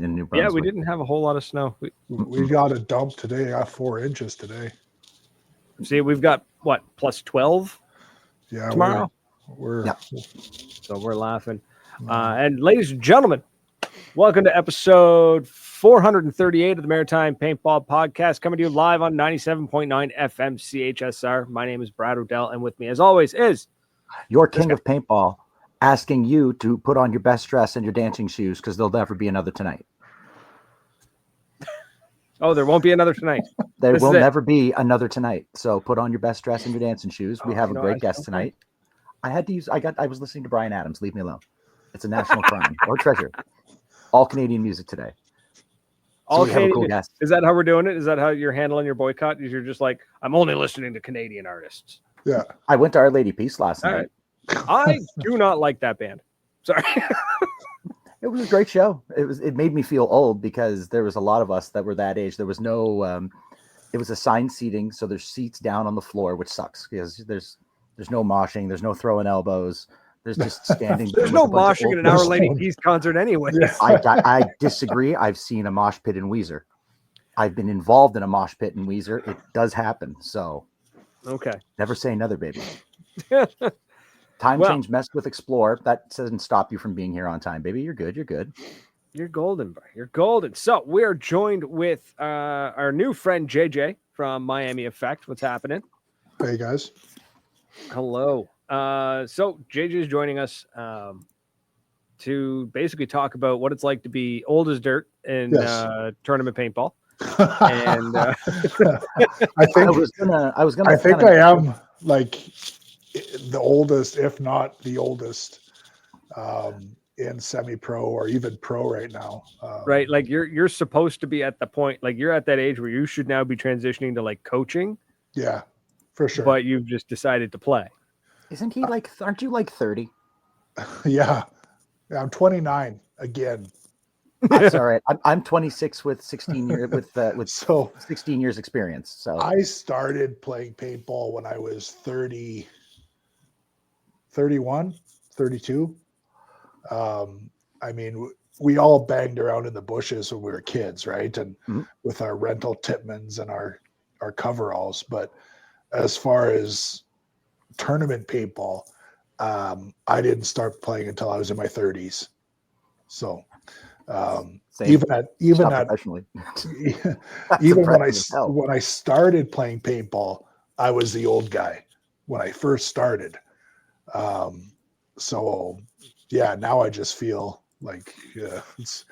in New Brunswick. Yeah, we didn't have a whole lot of snow. We got a dump today. I got 4 inches today. See, we've got what, plus 12 tomorrow? So we're laughing. And ladies and gentlemen, welcome to episode 438 of the Maritime Paintball Podcast, coming to you live on 97.9 FM CHSR. My name is Brad Odell, and with me, as always, is your king of paintball, asking you to put on your best dress and your dancing shoes because there'll never be another tonight. Oh, there won't be another tonight. There will never be another tonight. So put on your best dress and your dancing shoes. We have a great guest tonight. I was listening to Bryan Adams. Leave me alone. It's a national crime or treasure. All Canadian music today. All Canadian. Cool guest. Is that how we're doing it? Is that how you're handling your boycott? You're just like, I'm only listening to Canadian artists. Yeah. I went to Our Lady Peace last night. I do not like that band. Sorry. It was a great show. It made me feel old because there was a lot of us that were that age. There was no it was assigned seating, so there's seats down on the floor, which sucks because there's no moshing, there's no throwing elbows, there's just standing. There's no moshing at an Our Lady Peace concert anyway. Yeah. I disagree. I've seen a mosh pit in Weezer. I've been involved in a mosh pit in Weezer. It does happen. So okay. Never say never, baby. Time change messed with Explore. That doesn't stop you from being here on time, baby. You're good. You're good. You're golden, bro. You're golden. So we are joined with our new friend JJ from Miami Effect. What's happening? Hey guys. Hello. So JJ is joining us to basically talk about what it's like to be old as dirt in tournament paintball. And I think I am like the oldest, if not the oldest, in semi-pro or even pro right now. Right, like you're supposed to be at the point, like you're at that age where you should now be transitioning to like coaching. Yeah, for sure. But you've just decided to play. Isn't he like? Aren't you like 30? Yeah, I'm 29 again. That's all right. I'm 26 with 16 years with 16 years experience. So I started playing paintball when I was 30. 31, 32. I mean, we all banged around in the bushes when we were kids, right? And with our rental Tippmans and our coveralls. But as far as tournament paintball, I didn't start playing until I was in my 30s. So even when I started playing paintball, I was the old guy when I first started. So yeah, now I just feel like it's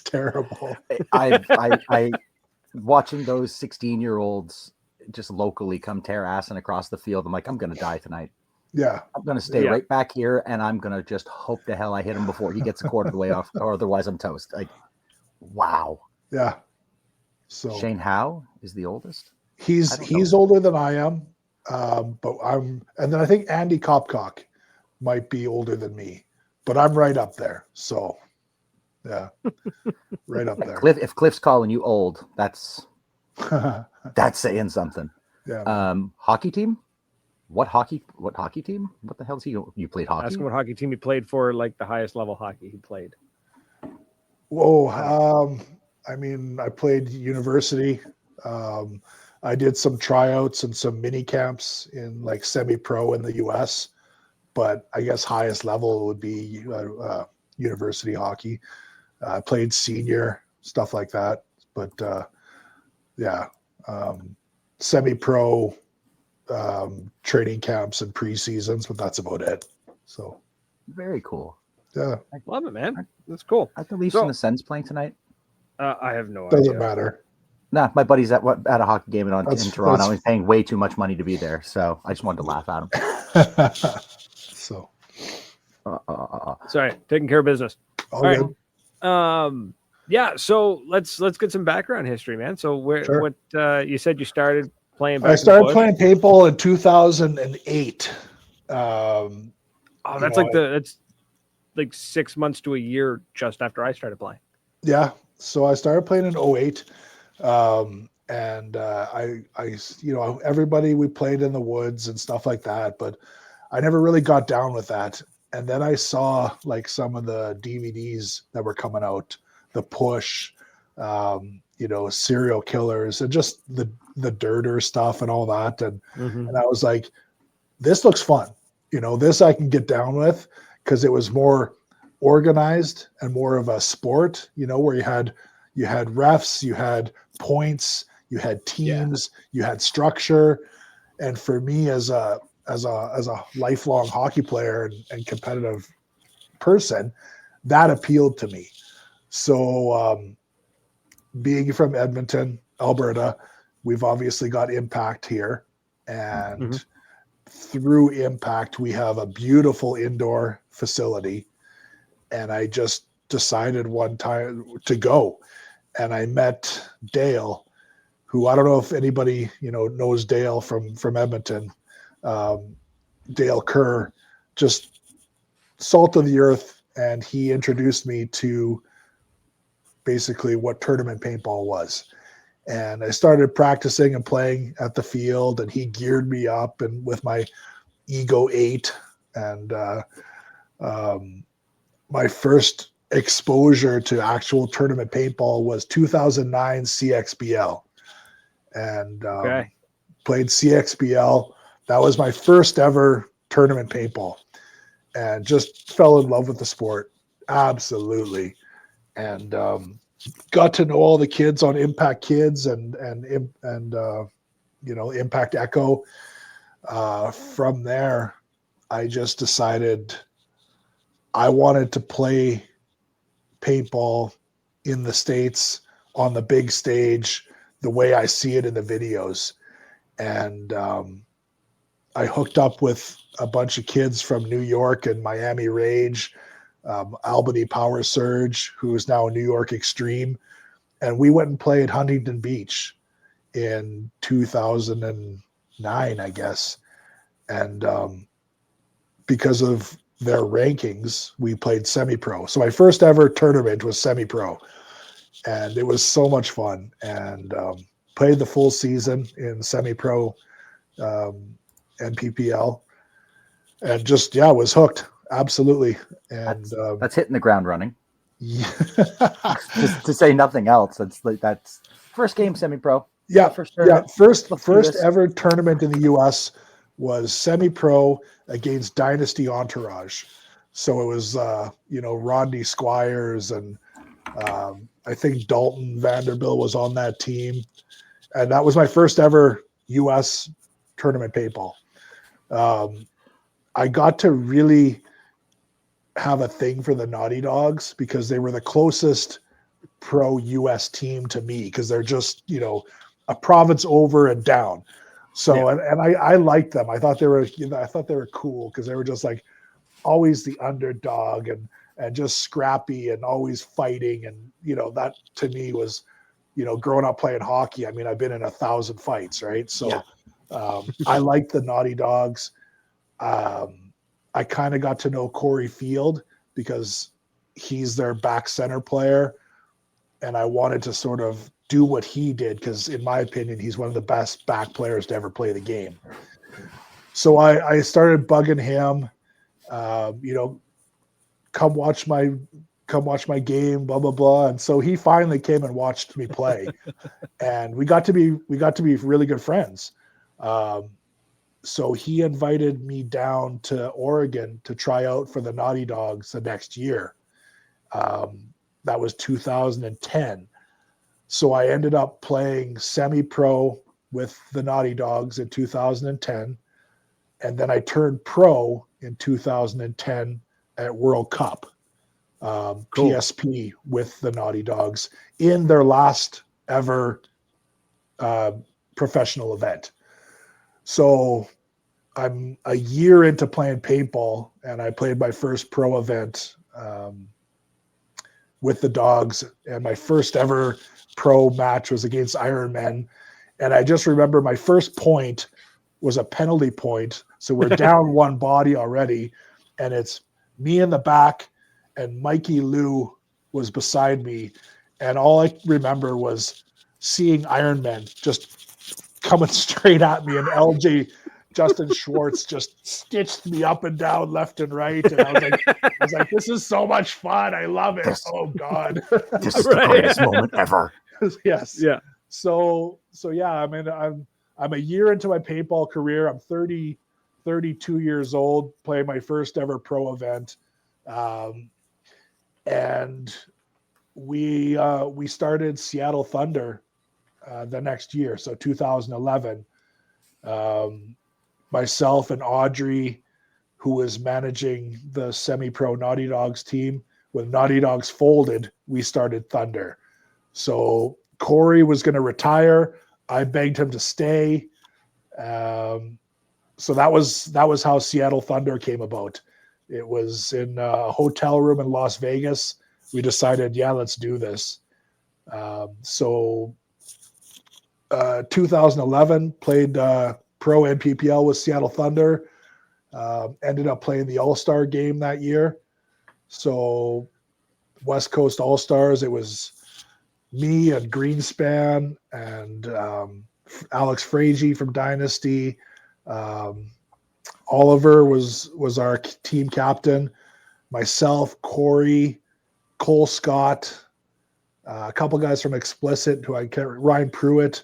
terrible. I watching those 16-year-olds just locally come tear assing across the field. I'm like, I'm gonna die tonight. Yeah, I'm gonna stay right back here, and I'm gonna just hope to hell I hit him before he gets a quarter of the way off, or otherwise I'm toast. Like, wow. Yeah. So Shane Howe is the oldest. He's older than I am. But and then I think Andy Copcock might be older than me, but I'm right up there. So yeah, right up there. If Cliff's calling you old, that's saying something. Yeah. Hockey team? What hockey team? What the hell is he? You played hockey? Ask him what hockey team he played for, like the highest level hockey he played. Whoa. I mean, I played university. I did some tryouts and some mini camps in like semi-pro in the US, but I guess highest level would be university hockey. I played senior, stuff like that. But semi-pro training camps and pre-seasons, but that's about it. So very cool. Yeah. I love it, man. That's cool. Are the Leafs and the Sens playing tonight? I have no idea. Doesn't matter. Nah, my buddy's at a hockey game in Toronto. He's paying way too much money to be there, so I just wanted to laugh at him. So, sorry, taking care of business. All right. Yeah. So let's get some background history, man. So what you said you started playing? I started playing paintball in 2008. That's like 6 months to a year just after I started playing. Yeah. So I started playing in 08. And I, everybody, we played in the woods and stuff like that, but I never really got down with that. And then I saw like some of the DVDs that were coming out, the push, serial killers, and just the dirter stuff and all that. And I was like, this looks fun. This I can get down with, because it was more organized and more of a sport, where you had refs, you had points, you had teams, you had structure. And for me as a lifelong hockey player and competitive person, that appealed to me. So being from Edmonton, Alberta, we've obviously got Impact here. And through Impact, we have a beautiful indoor facility. And I just decided one time to go. And I met Dale, who, I don't know if anybody, knows Dale from Edmonton. Dale Kerr, just salt of the earth. And he introduced me to basically what tournament paintball was. And I started practicing and playing at the field, and he geared me up and with my Ego 8. And my first exposure to actual tournament paintball was 2009 CXBL. And played CXBL. That was my first ever tournament paintball, and just fell in love with the sport. Absolutely. And got to know all the kids on Impact Kids and Impact Echo. From there, I just decided I wanted to play paintball in the States on the big stage, the way I see it in the videos. And I hooked up with a bunch of kids from New York and Miami Rage, Albany Power Surge, who is now New York Extreme. And we went and played Huntington Beach in 2009, I guess. And because of their rankings, we played semi-pro. So my first ever tournament was semi-pro. And it was so much fun. And played the full season in semi-pro NPPL. And just, was hooked. Absolutely. And that's hitting the ground running. Yeah. to say nothing else. That's first game semi-pro. Yeah. First ever tournament in the US was semi-pro against Dynasty Entourage. So it was, Rodney Squires and I think Dalton Vanderbilt was on that team. And that was my first ever US tournament paintball. I got to really have a thing for the Naughty Dogs because they were the closest pro US team to me, because they're just, a province over and down. So, and I liked them. I thought they were cool because they were just like always the underdog and just scrappy and always fighting. And, that to me was, growing up playing hockey. I mean, I've been in 1,000 fights, right? So I liked the Naughty Dogs. I kind of got to know Corey Field because he's their back center player. And I wanted to sort of do what he did because, in my opinion, he's one of the best back players to ever play the game. So I started bugging him, come watch my game, blah, blah, blah. And so he finally came and watched me play. And we got to be really good friends. So he invited me down to Oregon to try out for the Naughty Dogs the next year. That was 2010. So I ended up playing semi-pro with the Naughty Dogs in 2010. And then I turned pro in 2010 at World Cup, PSP with the Naughty Dogs in their last ever professional event. So I'm a year into playing paintball, and I played my first pro event with the Dogs, and my first ever pro match was against Iron Men. And I just remember my first point was a penalty point. So we're down one body already, and it's me in the back, and Mikey Lou was beside me. And all I remember was seeing Iron Man just coming straight at me, and LJ Justin Schwartz just stitched me up and down, left and right, and I was like, this is so much fun. I love it. Oh God, this is the greatest moment ever. Yes. Yeah. So yeah. I mean, I'm a year into my paintball career. I'm 32 years old, playing my first ever pro event, and we started Seattle Thunder the next year, so 2011. Myself and Audrey, who was managing the semi-pro Naughty Dogs team, when Naughty Dogs folded, we started Thunder. So Corey was going to retire. I begged him to stay. So that was how Seattle Thunder came about. It was in a hotel room in Las Vegas. We decided, yeah, let's do this. So 2011, played pro NPPL with Seattle Thunder. Ended up playing the All-Star game that year. So West Coast All-Stars, it was me and Greenspan and Alex Fragi from Dynasty. Oliver was our team captain. Myself, Corey, Cole Scott, a couple guys from Explicit who I can't, Ryan Pruitt,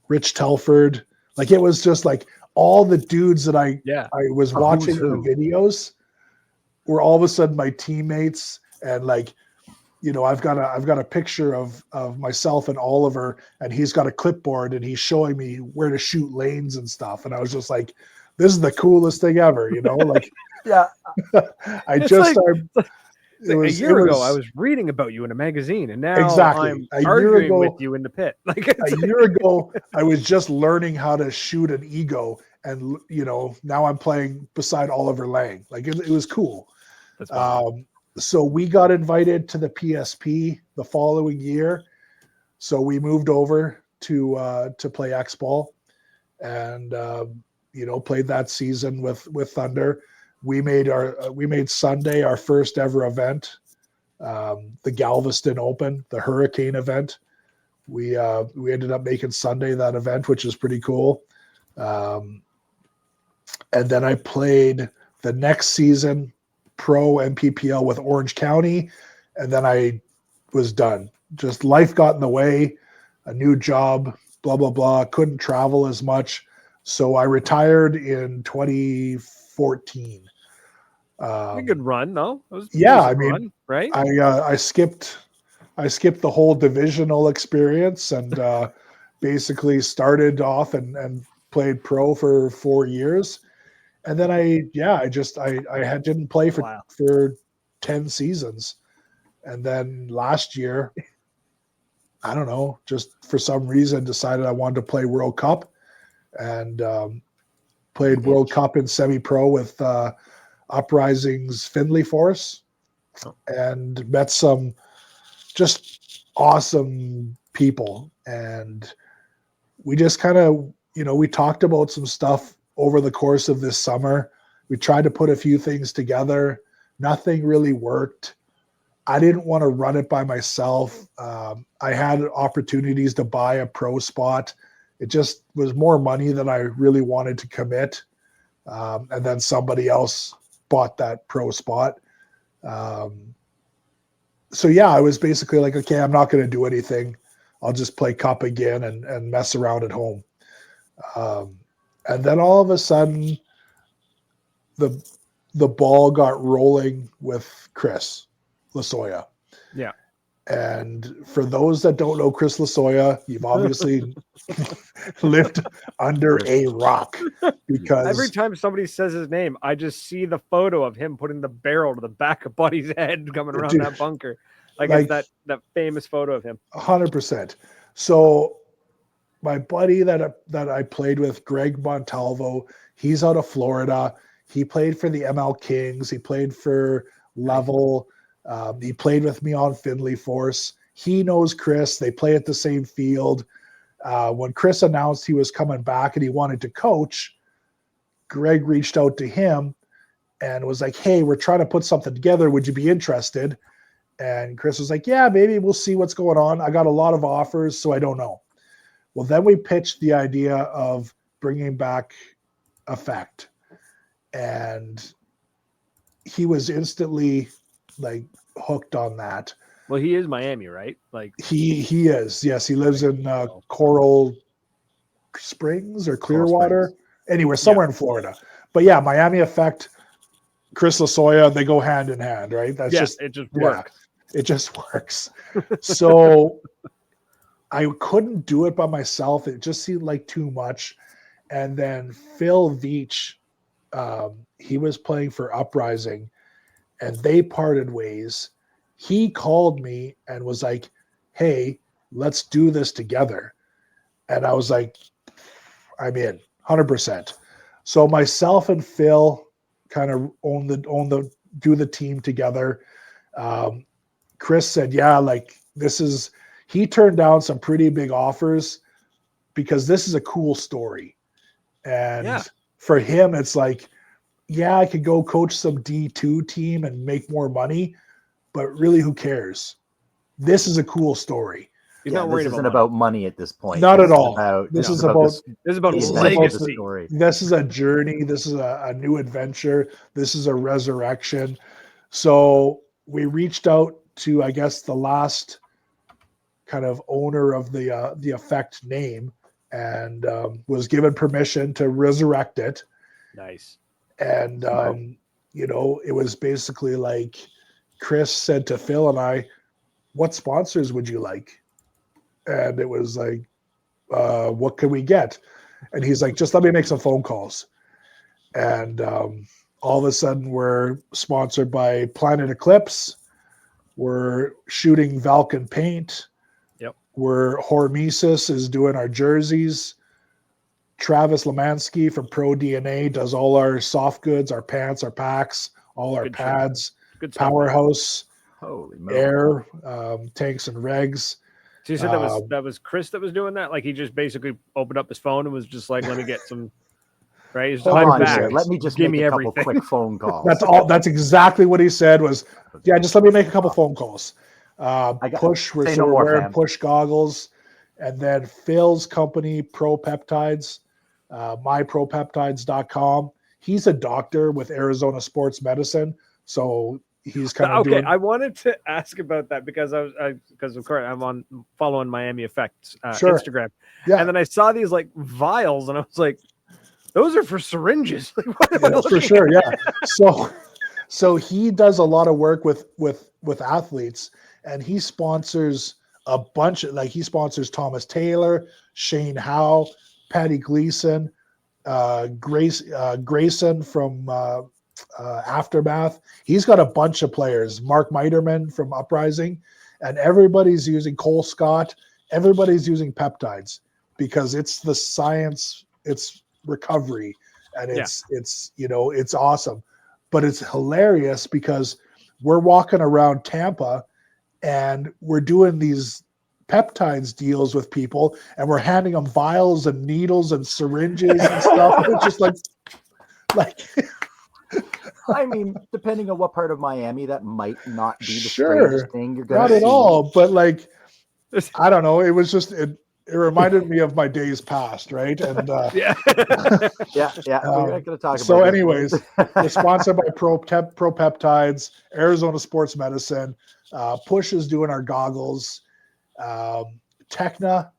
Rich Telford. Like, it was just like all the dudes that I was watching the videos were all of a sudden my teammates. And like, you know, I've got a picture of myself and Oliver, and he's got a clipboard and he's showing me where to shoot lanes and stuff. And I was just like, this is the coolest thing ever, you know, like, yeah, I just started. A year ago, I was reading about you in a magazine, and now I'm arguing with you in the pit. Like, a year ago, I was just learning how to shoot an ego, and you know, now I'm playing beside Oliver Lang. Like, it was cool. So we got invited to the PSP the following year, so we moved over to play X-Ball, and you know, played that season with Thunder. We made Sunday our first ever event, the Galveston Open, the Hurricane event. We ended up making Sunday that event, which is pretty cool. And then I played the next season pro MPPL with Orange County, and then I was done. Just life got in the way, a new job, blah blah blah. Couldn't travel as much, so I retired in 2014. A good run, though. I mean, run, right? I skipped the whole divisional experience and basically started off and played pro for 4 years, and then I didn't play for 10 seasons, and then last year, I don't know, just for some reason decided I wanted to play World Cup, and played World Cup in semi-pro with Uprising's Findlay Force, and met some just awesome people. And we just kind of, you know, we talked about some stuff over the course of this summer. We tried to put a few things together. Nothing really worked. I didn't want to run it by myself. I had opportunities to buy a pro spot. It just was more money than I really wanted to commit. And then somebody else bought that pro spot. So yeah, I was basically like, okay, I'm not going to do anything. I'll just play Cup again and mess around at home. And then all of a sudden, the ball got rolling with Chris Lasoya. Yeah. And for those that don't know Chris Lasoya, you've obviously lived under a rock, because every time somebody says his name, I just see the photo of him putting the barrel to the back of Buddy's head coming around that bunker. Like it's that famous photo of him. 100%. So my buddy that I played with, Greg Montalvo, he's out of Florida. He played for the ML Kings. He played for Level. He played with me on Findlay Force. He knows Chris. They play at the same field. When Chris announced he was coming back and he wanted to coach, Greg reached out to him and was like, hey, we're trying to put something together. Would you be interested? And Chris was like, yeah, maybe we'll see what's going on. I got a lot of offers, so I don't know. Well, then we pitched the idea of bringing back Effect, and he was instantly like hooked on that. Well, he is Miami, right? Like he is. Yes, he lives in Coral Springs or Clearwater, anywhere somewhere in Florida. But yeah, Miami Effect, Chris Lasoya, they go hand in hand, right? That's it just works. It just works. So I couldn't do it by myself. It just seemed like too much. And then Phil Veach, he was playing for Uprising, and they parted ways. He called me and was like, hey, let's do this together. And I was like, I'm in 100%. So myself and Phil kind of do the team together. Chris said, yeah, like he turned down some pretty big offers because this is a cool story. And for him, it's like, yeah, I could go coach some D2 team and make more money, but really, who cares? This is a cool story. He's not worried about money at this point. Not at all. This is about legacy. This is a journey. This is a new adventure. This is a resurrection. So we reached out to, I guess, the last kind of owner of the Effect name, and was given permission to resurrect it. Nice. And it was basically like Chris said to Phil and I, what sponsors would you like? And it was like, what can we get? And he's like, just let me make some phone calls. And all of a sudden we're sponsored by Planet Eclipse. We're shooting Valken paint. Yep. Hormesis is doing our jerseys. Travis Lemansky from Pro DNA does all our soft goods, our pants, our packs, all our pads. Good Powerhouse, Air, tanks and regs. So you said that was Chris that was doing that? Like he just basically opened up his phone and was just like, let me get some, right? He's let me just give me a couple quick phone calls. That's all. That's exactly what he said was, yeah, just let me make a couple phone calls. We're wearing Push goggles. And then Phil's company, Pro Peptides, mypropeptides.com. He's a doctor with Arizona Sports Medicine. So he's kind of I wanted to ask about that because because of course I'm following Miami Effect Instagram, and then I saw these like vials, and I was like, those are for syringes. Like, for sure, yeah. So he does a lot of work with athletes, and he sponsors a bunch of he sponsors Thomas Taylor, Shane Howe, Patty Gleason, Grayson from Aftermath. He's got a bunch of players. Mark Miterman from Uprising, and everybody's using Cole Scott. Everybody's using peptides because it's the science. It's recovery, and it's awesome. But it's hilarious because we're walking around Tampa, and we're doing these peptides deals with people, and we're handing them vials and needles and syringes and stuff. It's just like. I mean, depending on what part of Miami, that might not be the strangest thing you're going to see. Not at all, but like, I don't know. It was just it reminded me of my days past, right? And yeah. We're not going to talk about. So, anyways, we're sponsored by Pro Peptides, Arizona Sports Medicine. Push is doing our goggles. Techna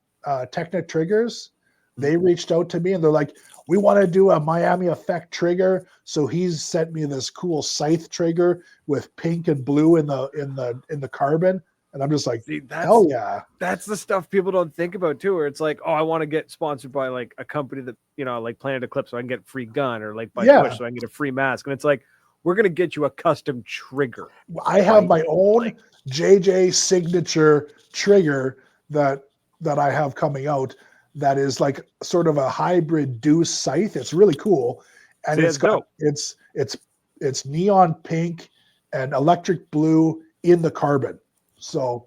Triggers. They reached out to me and they're like, we want to do a Miami Effect trigger. So he's sent me this cool scythe trigger with pink and blue in the carbon. And I'm just like, hell yeah. That's the stuff people don't think about too, where it's like, oh, I want to get sponsored by like a company that, like Planet Eclipse so I can get a free gun, or like by Push so I can get a free mask. And it's like, we're going to get you a custom trigger. I have my own JJ signature trigger that I have coming out. That is like sort of a hybrid deuce scythe. It's really cool. And it's neon pink and electric blue in the carbon. So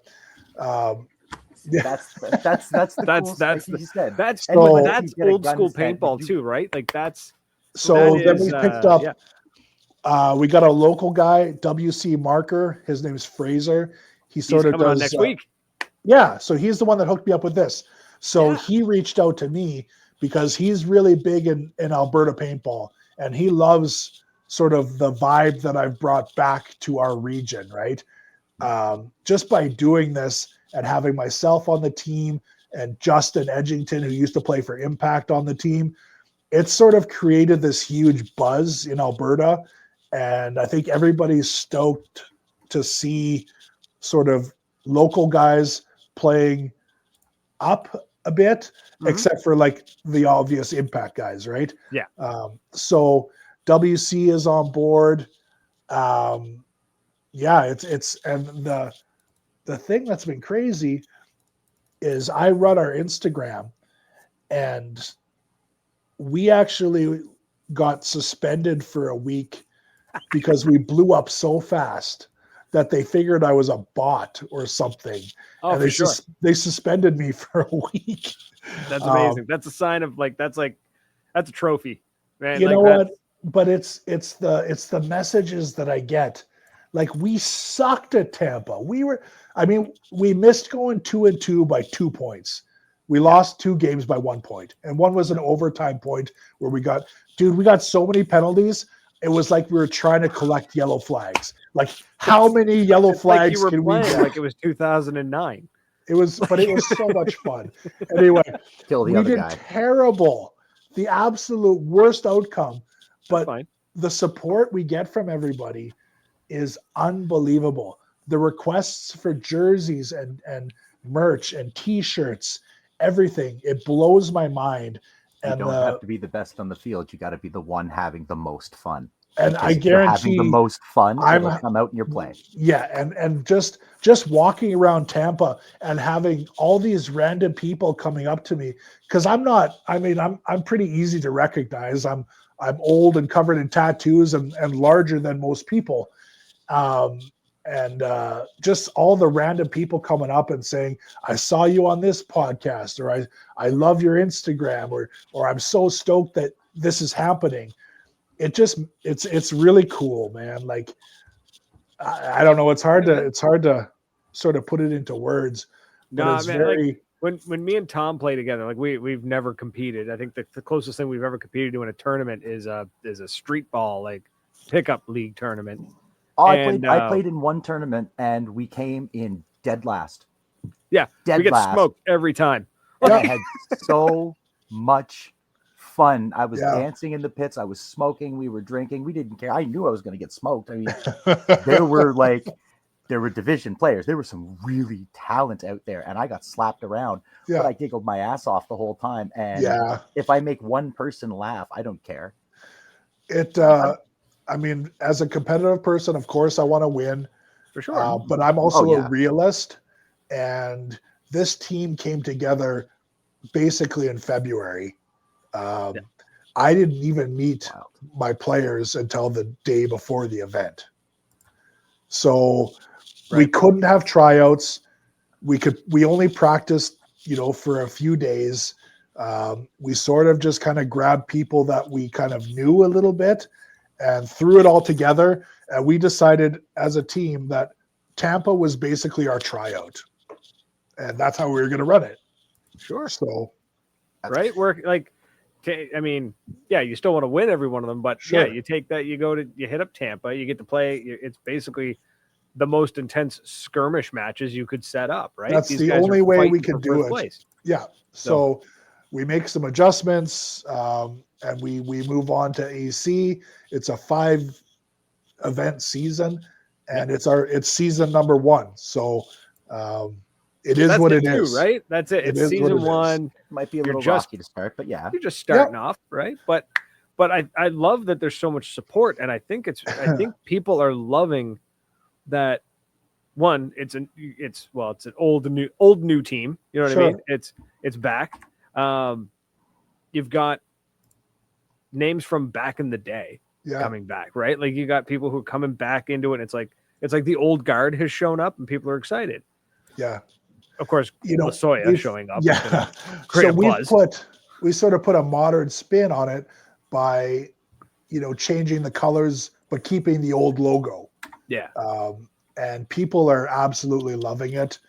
that's old school paintball too, right? Like we picked up we got a local guy, WC Marker. His name is Fraser. He's coming does on next week. Yeah, so he's the one that hooked me up with this. So he reached out to me because he's really big in Alberta paintball, and he loves sort of the vibe that I've brought back to our region, right? Just by doing this and having myself on the team and Justin Edgington, who used to play for Impact, on the team, it's sort of created this huge buzz in Alberta. And I think everybody's stoked to see sort of local guys playing up a bit, except for like the obvious Impact guys, right? Yeah. So WC is on board. Yeah, it's and the thing that's been crazy is I run our Instagram, and we actually got suspended for a week because we blew up so fast that they figured I was a bot or something. Oh, and for sure. They suspended me for a week. That's amazing. That's a sign of that's a trophy, man. You like know what? But it's the messages that I get. Like, we sucked at Tampa. We missed going 2-2 by 2 points. We lost 2 games by 1 point, and one was an overtime point where we got so many penalties. It was like we were trying to collect yellow flags. Like, how many yellow flags like you were can we playing get? like it was 2009. It was so much fun. Anyway, we did terrible. The absolute worst outcome. But the support we get from everybody is unbelievable. The requests for jerseys and merch and T-shirts, everything, it blows my mind. You don't have to be the best on the field. You got to be the one having the most fun. And because I guarantee having the most fun, it'll come out in your play. Yeah, and just walking around Tampa and having all these random people coming up to me, because I'm pretty easy to recognize. I'm old and covered in tattoos and larger than most people. Just all the random people coming up and saying, I saw you on this podcast, or I love your Instagram, or I'm so stoked that this is happening. It's really cool, man. Like, I don't know. It's hard to sort of put it into words. But it's very, like when me and Tom play together, like we've never competed. I think the closest thing we've ever competed to in a tournament is a street ball, like pickup league tournament. I played in one tournament and we came in dead last. Yeah, we get smoked every time. I had so much fun. I was dancing in the pits. I was smoking. We were drinking. We didn't care. I knew I was going to get smoked. I mean, there were division players. There was some really talent out there, and I got slapped around. Yeah. But I giggled my ass off the whole time. And if I make one person laugh, I don't care. I mean, as a competitive person, of course, I want to win. For sure. But I'm also a realist. And this team came together basically in February. I didn't even meet my players until the day before the event. So we couldn't have tryouts. We only practiced, for a few days. We sort of just kind of grabbed people that we kind of knew a little bit and threw it all together. And we decided as a team that Tampa was basically our tryout. And that's how we were going to run it. Sure. So, we're like, I mean, you still want to win every one of them, but you take that, you hit up Tampa, you get to play. It's basically the most intense skirmish matches you could set up, right? That's the only way we could do it. Place. Yeah. So we make some adjustments, and we move on to AC. It's a 5-event season, and it's season number 1. So it is what it is, right? That's it. It's season 1. Might be a little rocky to start, but you're just starting off, right? But I love that there's so much support, and I think people are loving that. One, it's an old new team. You know what I mean? It's back. You've got names from back in the day coming back, right? Like you got people who are coming back into it. And it's like the old guard has shown up, and people are excited. Yeah. Of course, Lasoya showing up. Yeah. So we sort of put a modern spin on it by, changing the colors, but keeping the old logo. Yeah. And people are absolutely loving it.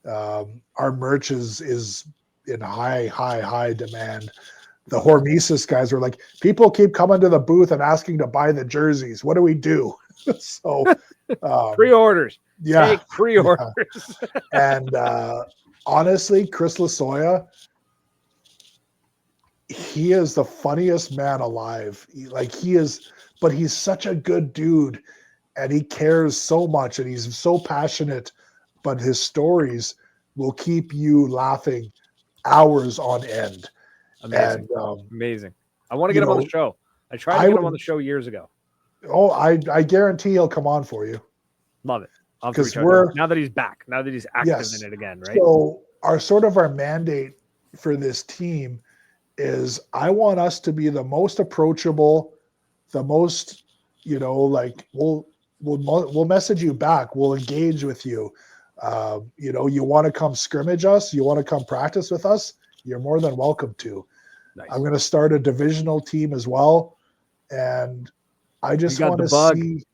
Our merch is in high demand. the Hormesis guys were like, people keep coming to the booth and asking to buy the jerseys. What do we do? So pre-orders. Yeah. Take pre-orders. Yeah. And honestly, Chris Lasoya, he is the funniest man alive. But he's such a good dude, and he cares so much, and he's so passionate, but his stories will keep you laughing hours on end. Amazing. And, amazing. I want to get him on the show. I tried to get him on the show years ago. Oh, I guarantee he'll come on for you. Love it. Because now that he's back, now that he's active in it again, right? So our mandate for this team is I want us to be the most approachable, the most, we'll message you back. We'll engage with you. You want to come scrimmage us, you want to come practice with us, you're more than welcome to. Nice. I'm going to start a divisional team as well. And I just want to see.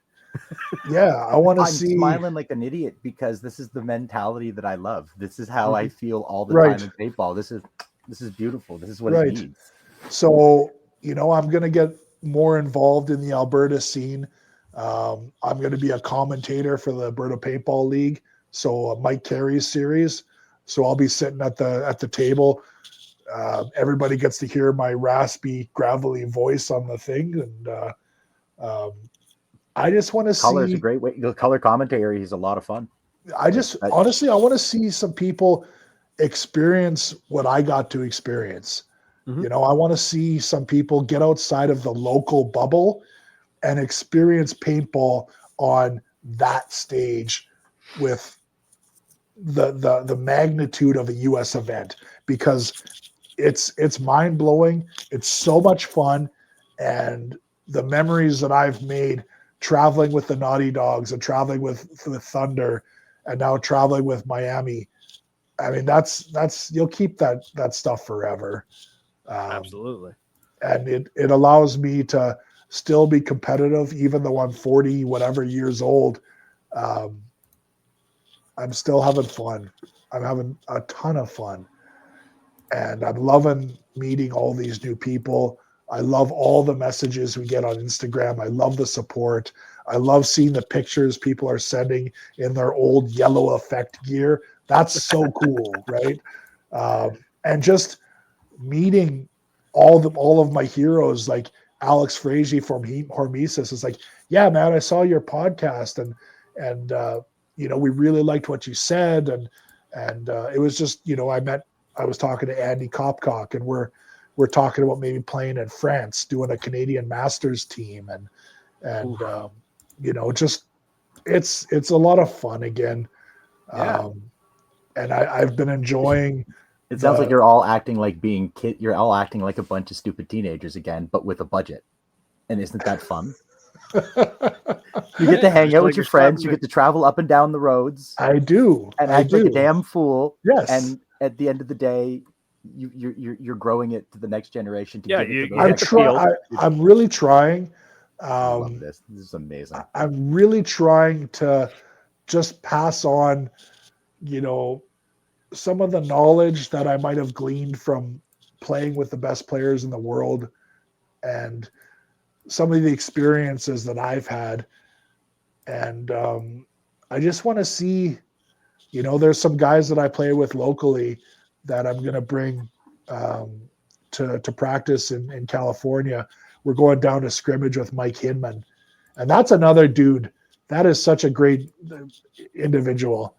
Yeah, I want to see. I'm smiling like an idiot because this is the mentality that I love. This is how I feel all the time in paintball. This is beautiful. This is what it needs. So, I'm going to get more involved in the Alberta scene. I'm going to be a commentator for the Alberta Paintball League. So Mike Carey's series. So I'll be sitting at the table. Everybody gets to hear my raspy, gravelly voice on the thing. And I just want to see. Color's a great way. The color commentary is a lot of fun. Honestly, I want to see some people experience what I got to experience. I want to see some people get outside of the local bubble and experience paintball on that stage with the magnitude of a US event, because it's mind-blowing. It's so much fun. And the memories that I've made traveling with the Naughty Dogs and traveling with Thunder and now traveling with Miami, I mean, that's you'll keep that stuff forever. Absolutely. And it allows me to still be competitive, even though I'm 40 whatever years old. I'm still having fun. I'm having a ton of fun. And I'm loving meeting all these new people. I love all the messages we get on Instagram. I love the support. I love seeing the pictures people are sending in their old yellow effect gear. That's so cool, right? And just meeting all of my heroes, like Alex Frazee from Hormesis is like, yeah, man, I saw your podcast and we really liked what you said. And it was just, I was talking to Andy Kopkock, and we're talking about maybe playing in France, doing a Canadian Masters team. And just, it's a lot of fun again. Yeah. And I've been enjoying. It sounds like you're all acting like you're all acting like a bunch of stupid teenagers again, but with a budget. And isn't that fun? You get to hang out with your friends. You get to travel up and down the roads. I do. And act like a damn fool. Yes. And at the end of the day, you're growing it to the next generation. I'm really trying. I love this. This is amazing. I'm really trying to just pass on, some of the knowledge that I might have gleaned from playing with the best players in the world, and some of the experiences that I've had. And I just want to see, there's some guys that I play with locally that I'm going to bring to practice in California. We're going down to scrimmage with Mike Hinman. And that's another dude. That is such a great individual.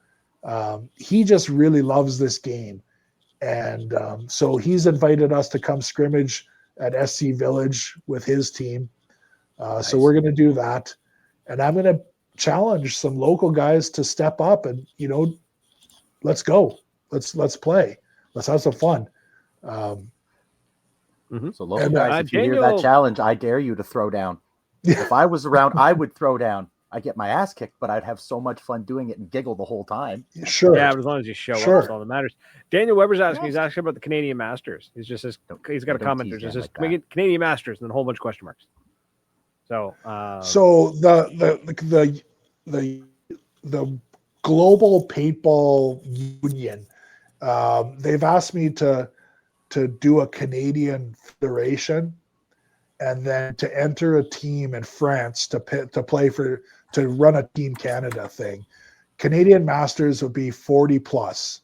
He just really loves this game. And so he's invited us to come scrimmage at SC Village with his team. Nice. So we're going to do that. And I'm going to challenge some local guys to step up and, let's go. Let's play. Let's have some fun. So local guys, if you hear that challenge, I dare you to throw down. If I was around, I would throw down. I get my ass kicked, but I'd have so much fun doing it and giggle the whole time. Sure. Yeah, but as long as you show up, that's all that matters. Daniel Weber's asking. He's asking about the Canadian Masters. He's got a comment there. Just says Canadian Masters and then a whole bunch of question marks. So, so the global paintball union, they've asked me to to do a Canadian federation, and then to enter a team in France to run a Team Canada thing. Canadian Masters would be 40 plus.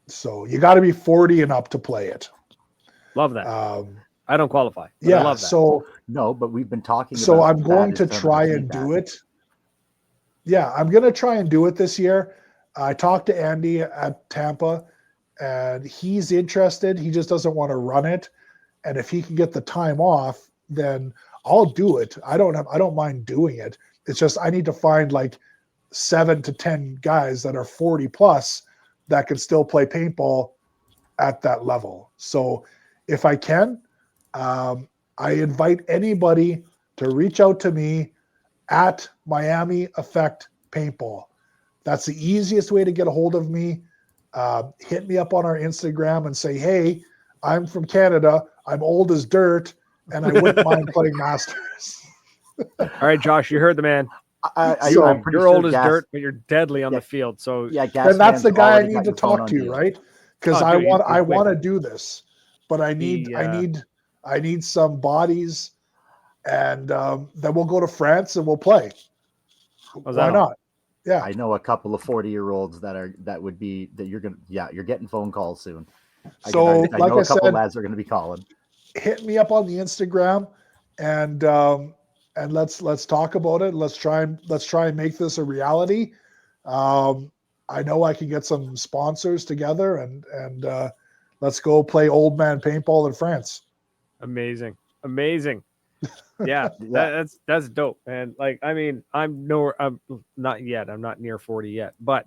So you got to be 40 and up to play it. Love that. I don't qualify. Yeah. I love that. So no, but we've been talking. So about I'm going to try and do it. Yeah, I'm going to try and do it this year. I talked to Andy at Tampa, and he's interested. He just doesn't want to run it. And if he can get the time off, then I'll do it. I don't mind doing it. It's just I need to find like 7 to 10 guys that are 40 plus that can still play paintball at that level. So if I can, I invite anybody to reach out to me at Miami Effect Paintball. That's the easiest way to get a hold of me. Hit me up on our Instagram and say, hey, I'm from Canada. I'm old as dirt, and I wouldn't mind playing Masters. All right, Josh, you heard the man. You're old as dirt, but you're deadly on the field. So and that's the guy I need to talk to, right? Because I want to do this, but I need some bodies, and then we'll go to France and we'll play. Why not? Yeah, I know a couple of 40-year-olds you're getting phone calls soon. I know a couple lads are going to be calling. Hit me up on the Instagram, and let's talk about it. Let's try and make this a reality. I know I can get some sponsors together, and let's go play old man paintball in France. Amazing. Yeah, that's dope. And like, I mean, I'm not yet. I'm not near 40 yet, but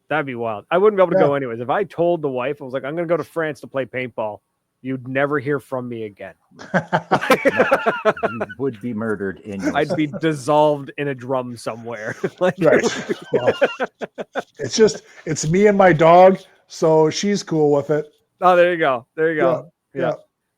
that'd be wild. I wouldn't be able to go anyways. If I told the wife, I was like, I'm going to go to France to play paintball, you'd never hear from me again. You would be murdered I'd be dissolved in a drum somewhere. Right. Well, it's me and my dog, so she's cool with it. Oh, there you go. Yeah.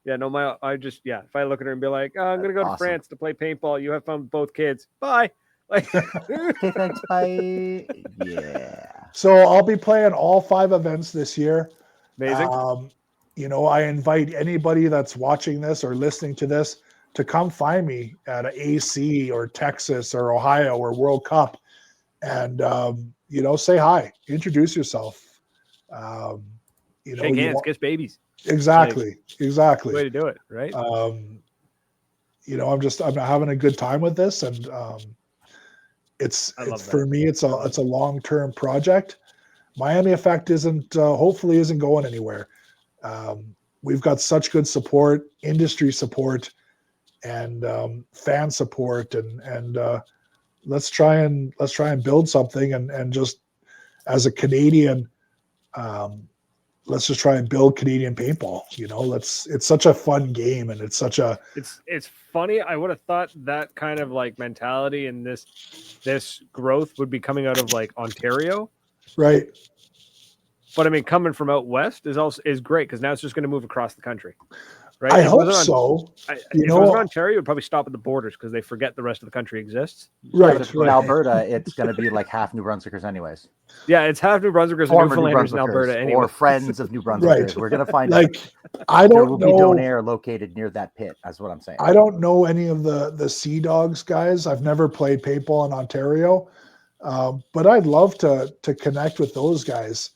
Yeah, no, if I look at her and be like, oh, I'm going to go to France to play paintball. You have fun with both kids. Bye. Like, okay, thanks. Bye. Yeah. So I'll be playing all 5 events this year. Amazing. I invite anybody that's watching this or listening to this to come find me at AC or Texas or Ohio or World Cup, and say hi, introduce yourself. Shake hands, kiss babies. Exactly. Way to do it, right? I'm having a good time with this, and it's for me, it's a long-term project. Miami Effect hopefully isn't going anywhere. We've got such good support, industry support, and fan support, and let's try and build something, and just as a Canadian, let's just try and build Canadian paintball. It's such a fun game, and it's funny. I would have thought that kind of like mentality and this growth would be coming out of like Ontario. Right. But I mean, coming from out west is great, because now it's just going to move across the country. Right? I hope so. If it was in Ontario, it would probably stop at the borders, because they forget the rest of the country exists. Right. In Alberta, it's going to be like half New Brunswickers anyways. Yeah, it's half New Brunswickers and Newfoundlanders in Alberta anyway. Or friends of New Brunswickers. Right. We're going to find like, out. I don't know. There will be Donair located near that pit. That's what I'm saying. I don't know any of the Sea Dogs guys. I've never played paintball in Ontario, but I'd love to connect with those guys.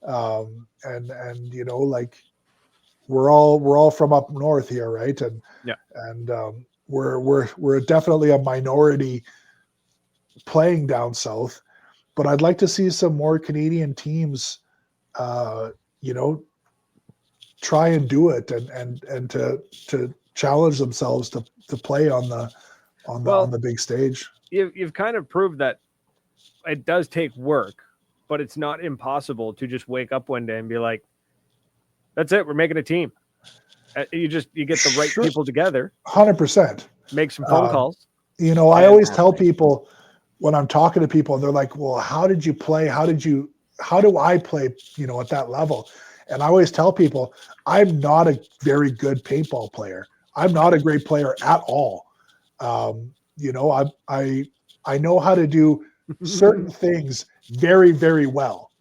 And like, we're all from up north here, right? And we're definitely a minority playing down south, but I'd like to see some more Canadian teams, try and do it, and to challenge themselves to play on the big stage. You've kind of proved that it does take work, but it's not impossible to just wake up one day and be like, that's it, we're making a team. You get the right people together. 100%. Make some phone calls. I always tell people when I'm talking to people, they're like, well, how did you play? How do I play, at that level? And I always tell people, I'm not a very good paintball player. I'm not a great player at all. I know how to do certain things very, very well.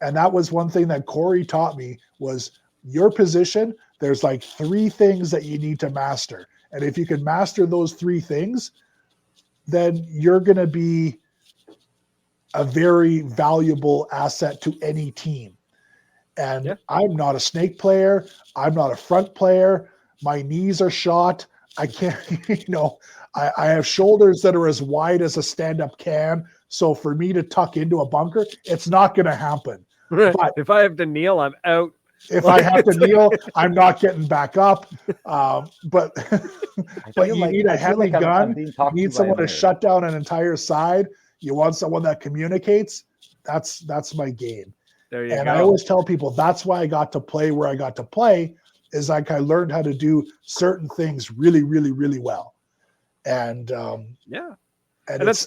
And that was one thing that Corey taught me, was your position, there's like 3 things that you need to master. And if you can master those 3 things, then you're going to be a very valuable asset to any team. And I'm not a snake player. I'm not a front player. My knees are shot. I can't, I have shoulders that are as wide as a stand-up can. So for me to tuck into a bunker, it's not going to happen. But if I have to kneel, I'm out. If I have to kneel, I'm not getting back up. But you need a heavy gun. You need someone to shut down an entire side. You want someone that communicates. That's my game. There you go. I always tell people that's why I got to play where I got to play, is like I learned how to do certain things really, really, really well. And and it's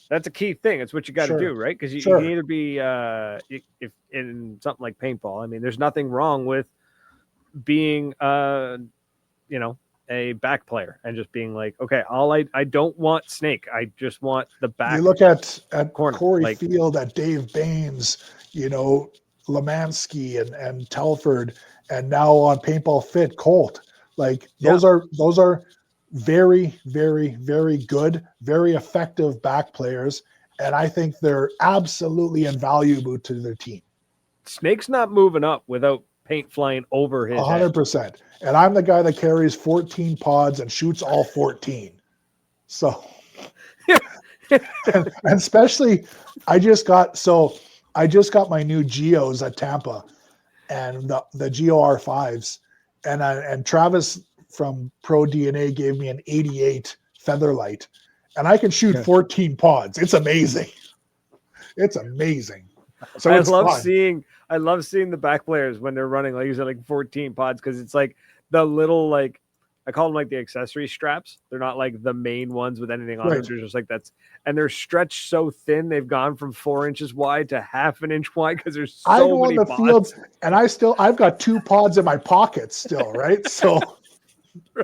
that's a key thing. It's what you got to do, right? Because you can either be if in something like paintball. I mean, there's nothing wrong with being a back player and just being like, okay, I don't want snake. I just want the back. You look at corner, Corey Field, at Dave Baines, Lemansky and Telford, and now on Paintball Fit, Colt. Like those are very, very, very good, very effective back players. And I think they're absolutely invaluable to their team. Snake's not moving up without paint flying over his 100%. And I'm the guy that carries 14 pods and shoots all 14. So, and especially, I just got my new Geos at Tampa, and the Geo R5s, and Travis from Pro DNA gave me an 88 Featherlight, and I can shoot 14 pods. It's amazing. It's amazing. So I love seeing the back players when they're running, like you said, like 14 pods, because it's like the little, like, I call them like the accessory straps. They're not like the main ones with anything on them. They're just like and they're stretched so thin. They've gone from 4 inches wide to half an inch wide because there's so many pods. Fields, and I've got 2 pods in my pocket still, right? So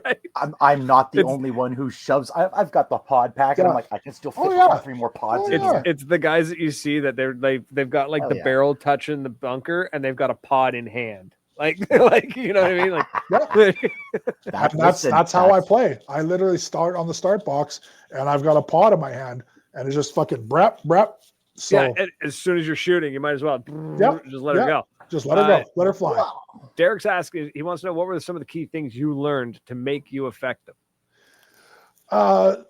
right. I'm not the only one who shoves. I've got the pod pack, and I'm like, I can still fit 3 more pods in here. It's the guys that you see that they've got like the barrel touching the bunker, and they've got a pod in hand. Like you know what I mean? Like that's how I play. I literally start on the start box, and I've got a pod in my hand, and it's just fucking brep. So as soon as you're shooting, you might as well just let her go. Just let her go. Let her fly. Wow. Derek's asking, he wants to know, what were some of the key things you learned to make you effective? So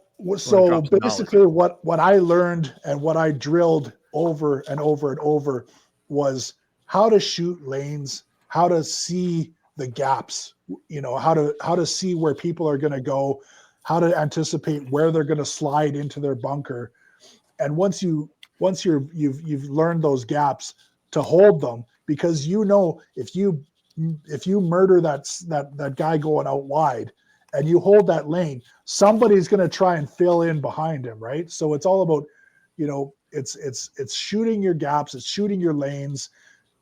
basically what I learned and what I drilled over and over and over was how to shoot lanes, how to see the gaps, how to see where people are going to go, how to anticipate where they're going to slide into their bunker. And once you've learned those gaps, to hold them, because if you murder that guy going out wide and you hold that lane, somebody's going to try and fill in behind him, right? So it's all about, it's shooting your gaps, it's shooting your lanes.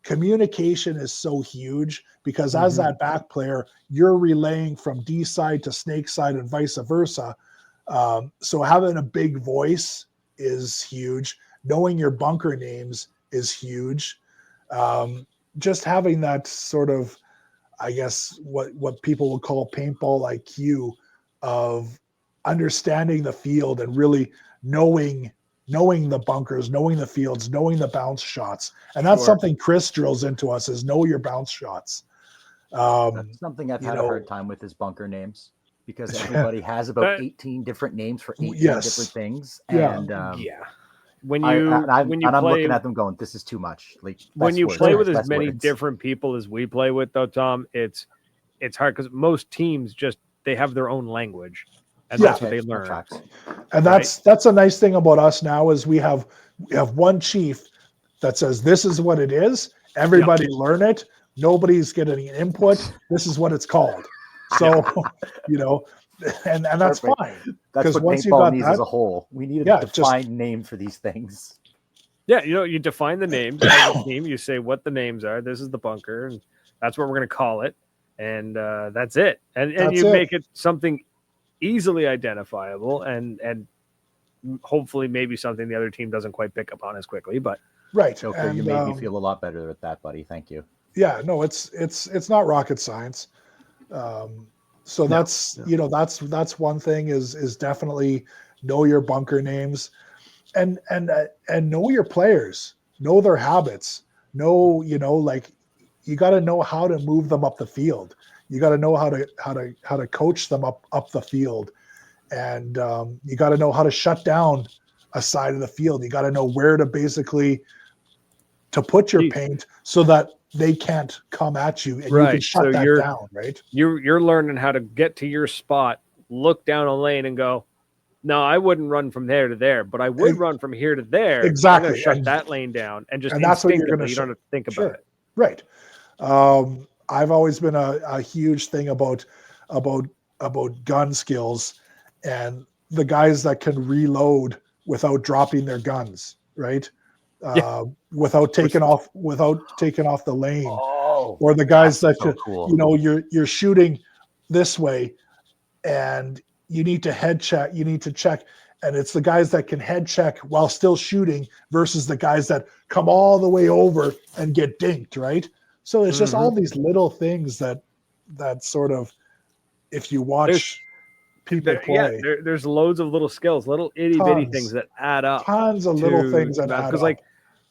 Communication is so huge, because as that back player, you're relaying from D side to snake side and vice versa. So having a big voice is huge. Knowing your bunker names is huge. Just having that sort of, I guess, what people would call paintball IQ, of understanding the field and really knowing the bunkers, knowing the fields, knowing the bounce shots. And that's something Chris drills into us, is know your bounce shots. That's something I've had a hard time with, is bunker names, because everybody has about 18 different names for 18 different things. And I'm looking at them going, this is too much. Like, when you play with as many different people as we play with, though, Tom, it's hard, because most teams they have their own language, and that's what they learn. And that's a nice thing about us now, is we have one chief that says, this is what it is. Everybody learn it. Nobody's getting input. This is what it's called. So, and that's fine. That's what once paintball needs as a whole. We need a defined name for these things. Yeah, you define the names as a team. You say what the names are. This is the bunker, and that's what we're going to call it. And that's it. And you make it something easily identifiable, and hopefully maybe something the other team doesn't quite pick up on as quickly. But right, Joker, you made me feel a lot better with that, buddy. Thank you. Yeah, no, it's not rocket science. So that's that's one thing is definitely know your bunker names, and know your players, know their habits, know like you got to know how to move them up the field. You got to know how to coach them up the field, and you got to know how to shut down a side of the field. You got to know where to basically to put your paint so that they can't come at you, and you can shut that down. Right? You're learning how to get to your spot, look down a lane, and go, no, I wouldn't run from there to there, but I would run from here to there. Exactly. I'm going to shut that lane down, and just that's what you're instinctively, you don't have to think about it. Right. I've always been a huge thing about gun skills and the guys that can reload without dropping their guns, right? Without taking off the lane, or the guys that you're shooting this way, and you need to head check. You need to check, and it's the guys that can head check while still shooting versus the guys that come all the way over and get dinked, right? So it's just all these little things that sort of, if you watch people play, there's loads of little skills, little itty bitty things that add up. Tons of little things that add up. Because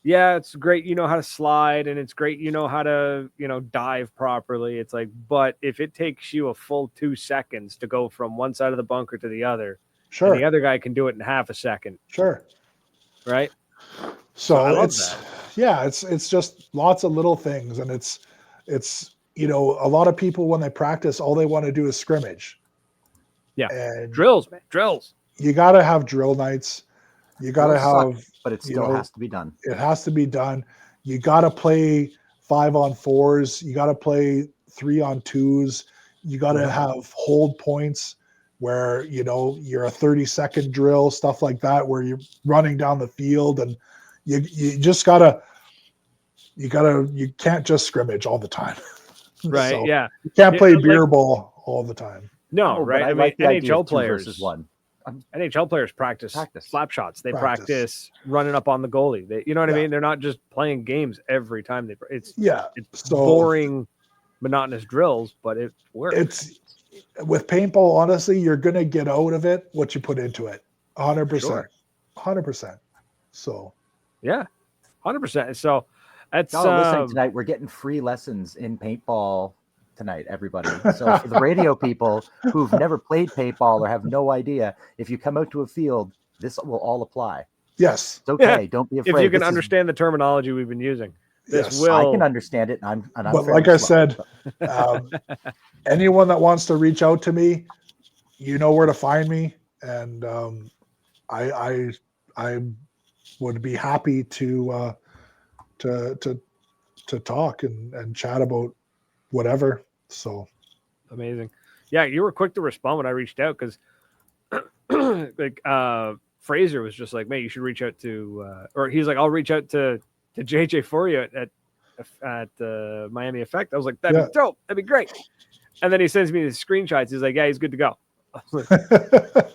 it's great you know how to slide, and it's great you know how to dive properly. It's like, but if it takes you a full 2 seconds to go from one side of the bunker to the other, and the other guy can do it in half a second. Right? So I love that. Yeah, it's just lots of little things, and it's a lot of people when they practice, all they want to do is scrimmage. Yeah, and drills, man, drills. You got to have drill nights. You got to have, but it still has to be done. It has to be done. You got to play 5-on-4s. You got to play 3-on-2s. You got to have hold points where you're a 30-second drill, stuff like that, where you're running down the field, and you just gotta you can't just scrimmage all the time. Right. So yeah. You can't play beer ball all the time. No, right. I like the NHL players versus one. NHL players practice slap shots. They practice running up on the goalie. They, what I mean? They're not just playing games every time it's boring, monotonous drills, but it works. It's with paintball, honestly, you're gonna get out of it what you put into it. 100%. 100%. So yeah, 100%. So that's listening tonight. We're getting free lessons in paintball tonight, everybody. So for the radio people who've never played paintball or have no idea, if you come out to a field, this will all apply. Yes, it's okay. Yeah. Don't be afraid. If you can understand the terminology we've been using, I can understand it. And I'm but like I said, anyone that wants to reach out to me, you know where to find me, and I would be happy to talk and chat about whatever. So amazing. Yeah, you were quick to respond when I reached out, because Fraser was just like, "Mate, you should reach out to," or he's like, "I'll reach out to JJ for you at Miami Effect." I was like, "That'd be dope. That'd be great." And then he sends me the screenshots. He's like, "Yeah, he's good to go." I was like,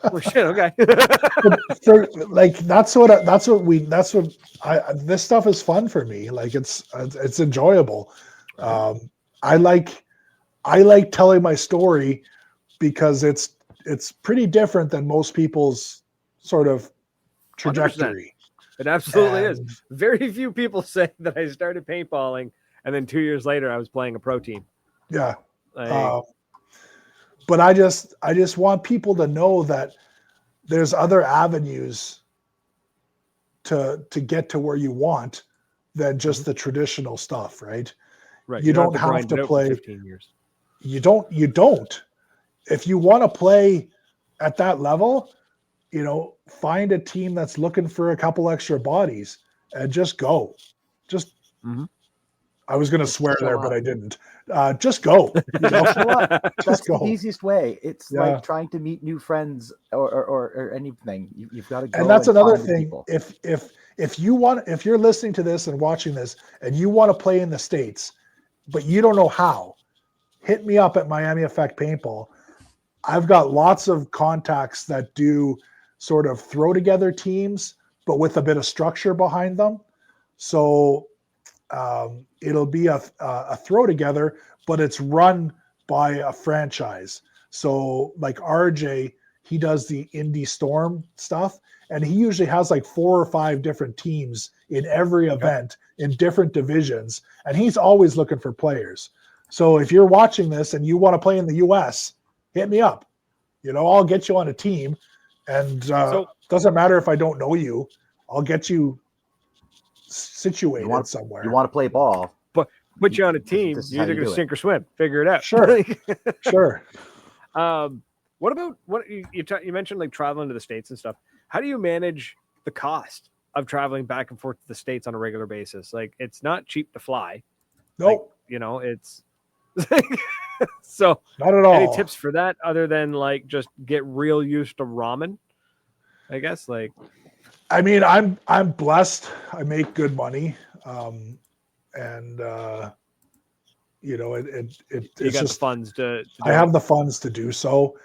"Oh shit, okay." This stuff is fun for me. Like it's enjoyable. I like telling my story because it's pretty different than most people's sort of trajectory. 100%. It absolutely is. Very few people say that I started paintballing and then 2 years later I was playing a pro team. Yeah. But I just want people to know that there's other avenues to get to where you want than just the traditional stuff, right? Right. You don't have to play 15 years. You don't. If you want to play at that level, find a team that's looking for a couple extra bodies and just go. I was going to swear there, but I didn't. Just go. That's the easiest way. It's like trying to meet new friends or anything. You've got to go. And that's another thing. If you're listening to this and watching this and you want to play in the States, but you don't know how, hit me up at Miami Effect Paintball. I've got lots of contacts that do sort of throw together teams, but with a bit of structure behind them. So it'll be a throw together, but it's run by a franchise. So like RJ, he does the Indy Storm stuff, and he usually has like 4 or 5 different teams in every event in different divisions, and he's always looking for players. So if you're watching this and you want to play in the US, hit me up. I'll get you on a team, and doesn't matter if I don't know you, I'll get you situated somewhere. You want to play ball, but put you on a team. You're either going to sink or swim. Figure it out. Sure, sure. What about what you mentioned, like traveling to the States and stuff? How do you manage the cost of traveling back and forth to the States on a regular basis? Like, it's not cheap to fly. Nope. Like, it's so not at all. Any tips for that other than like just get real used to ramen? I guess I mean, I'm blessed. I make good money. And you got just the funds to I have the funds to do so.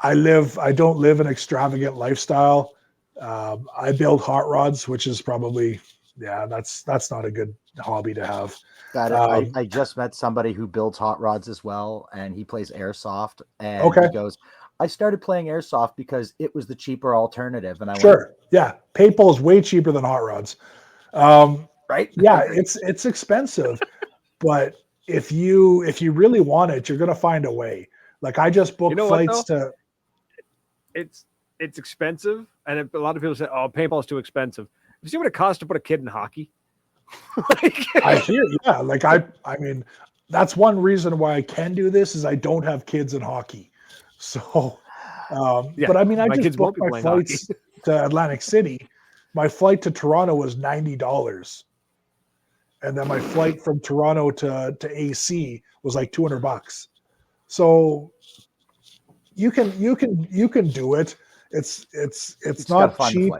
I don't live an extravagant lifestyle. I build hot rods, which is probably, that's not a good hobby to have. I just met somebody who builds hot rods as well, and he plays airsoft, and he goes, I started playing airsoft because it was the cheaper alternative. And paintball is way cheaper than hot rods. Right? Yeah, it's expensive, but if you really want it, you're gonna find a way. Like, I just booked flights to. It's expensive, and a lot of people say, "Oh, paintball is too expensive." You see what it costs to put a kid in hockey? I hear, yeah. Like I mean, that's one reason why I can do this is I don't have kids in hockey. So, but I mean, I just booked my flights to Atlantic City. My flight to Toronto was $90, and then my flight from Toronto to AC was like $200. So you can do it. It's not cheap,